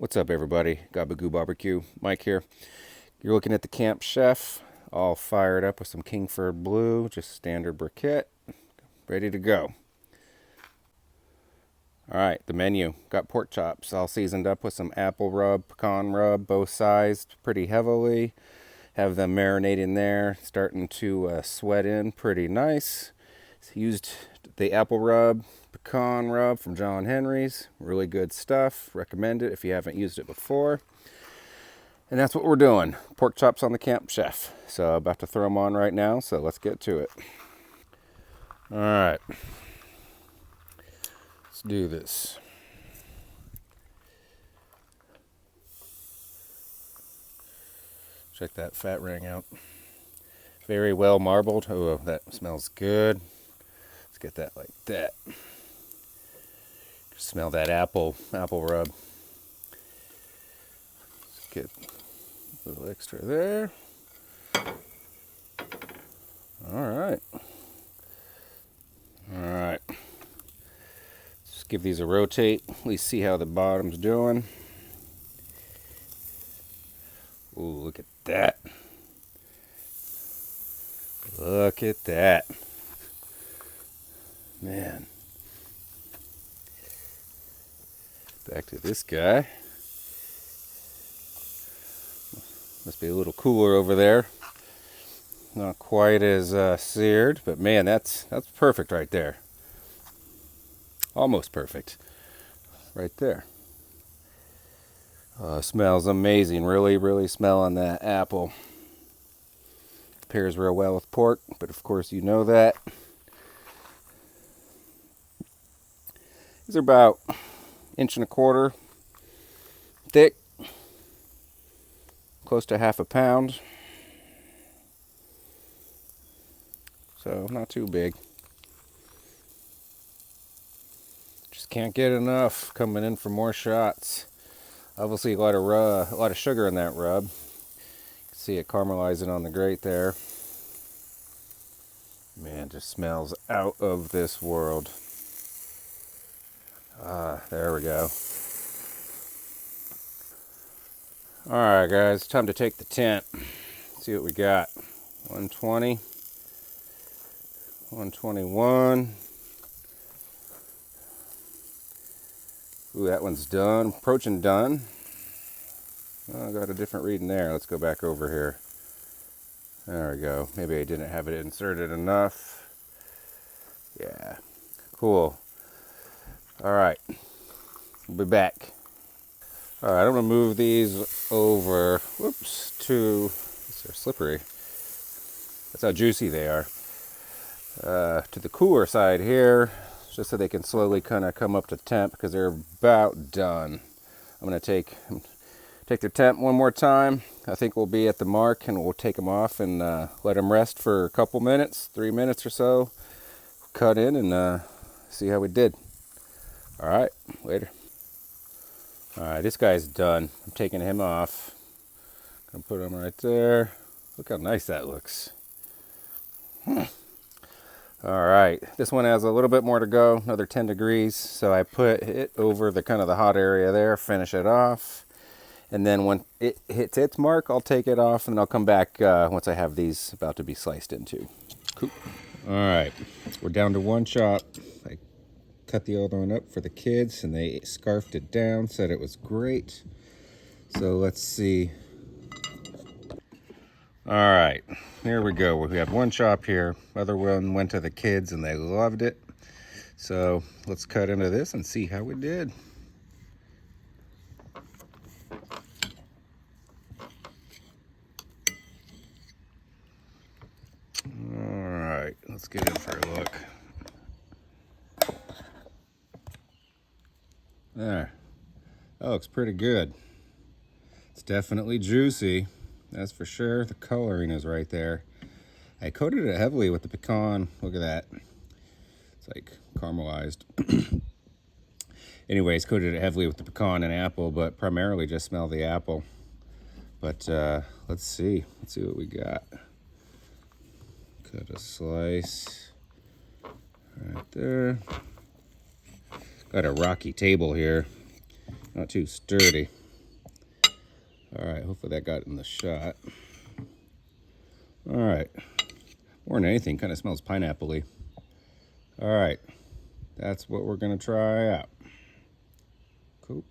What's up, everybody? Gabagoo Barbecue, Mike here. You're looking at the Camp Chef, all fired up with some Kingford Blue, just standard briquette, ready to go. All right, the menu. Got pork chops, all seasoned up with some apple rub, pecan rub, both sized pretty heavily. Have them marinating there, starting to sweat in pretty nice. Used the apple rub, pecan rub from John Henry's. Really good stuff. Recommend it if you haven't used it before. And that's what we're doing. Pork chops on the Camp Chef. So about to throw them on right now, so let's get to it. All right. Let's do this. Check that fat ring out. Very well marbled. Oh, that smells good. Let's get that like that. Smell that apple rub. Let's get a little extra there. All right. Just give these a rotate. At least see how the bottom's doing. Ooh, look at that. Look at that. Man. Back to this guy. Must be a little cooler over there. Not quite as seared, but man, that's perfect right there. Almost perfect. Right there. Smells amazing. Really smelling that apple. Pairs real well with pork, but of course you know that. These are about 1.25 inches thick. Close to half a pound. So not too big. Just can't get enough. Coming in for more shots. Obviously a lot of sugar in that rub. You can see it caramelizing on the grate there. Man, just smells out of this world. There we go. All right, guys, time to take the tent. See what we got. 120, 121. Ooh, that one's done. Approaching done. Oh, I got a different reading there. Let's go back over here. There we go. Maybe I didn't have it inserted enough. Yeah, cool. All right, we'll be back. All right, I'm gonna move these over. Whoops, they're slippery. That's how juicy they are. To the cooler side here, just so they can slowly kind of come up to temp because they're about done. I'm gonna take their temp one more time. I think we'll be at the mark and we'll take them off and let them rest for a couple minutes, 3 minutes or so. Cut in and see how we did. All right, later. All right, this guy's done. I'm taking him off. Gonna put him right there. Look how nice that looks. All right, this one has a little bit more to go, another 10 degrees. So I put it over the kind of the hot area there, finish it off. And then when it hits its mark, I'll take it off and I'll come back once I have these about to be sliced into. Cool. All right, we're down to one chop. I cut the other one up for the kids and they scarfed it down, said it was great. So let's see. All right, here we go. We have one chop here. Other one went to the kids and they loved it. So let's cut into this and see how we did. All right, let's get in for a look. There, that looks pretty good. It's definitely juicy, that's for sure. The coloring is right there. I coated it heavily with the pecan. Look at that. It's like caramelized. Anyways, coated it heavily with the pecan and apple, but primarily just smell the apple. But let's see what we got. Cut a slice right there. Got a rocky table here, not too sturdy. All right, hopefully that got in the shot. All right, more than anything, kind of smells pineapple-y. All right, that's what we're gonna try out. Cool.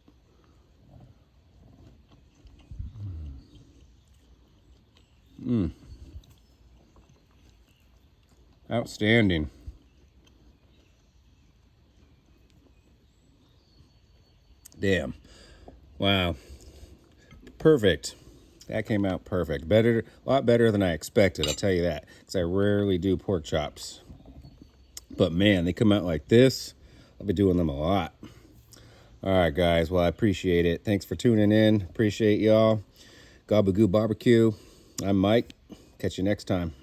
Outstanding. Damn. Wow. Perfect. That came out perfect. Better, a lot better than I expected, I'll tell you that. Because I rarely do pork chops. But man, they come out like this. I'll be doing them a lot. All right, guys. Well, I appreciate it. Thanks for tuning in. Appreciate y'all. Gabagoo Barbecue. I'm Mike. Catch you next time.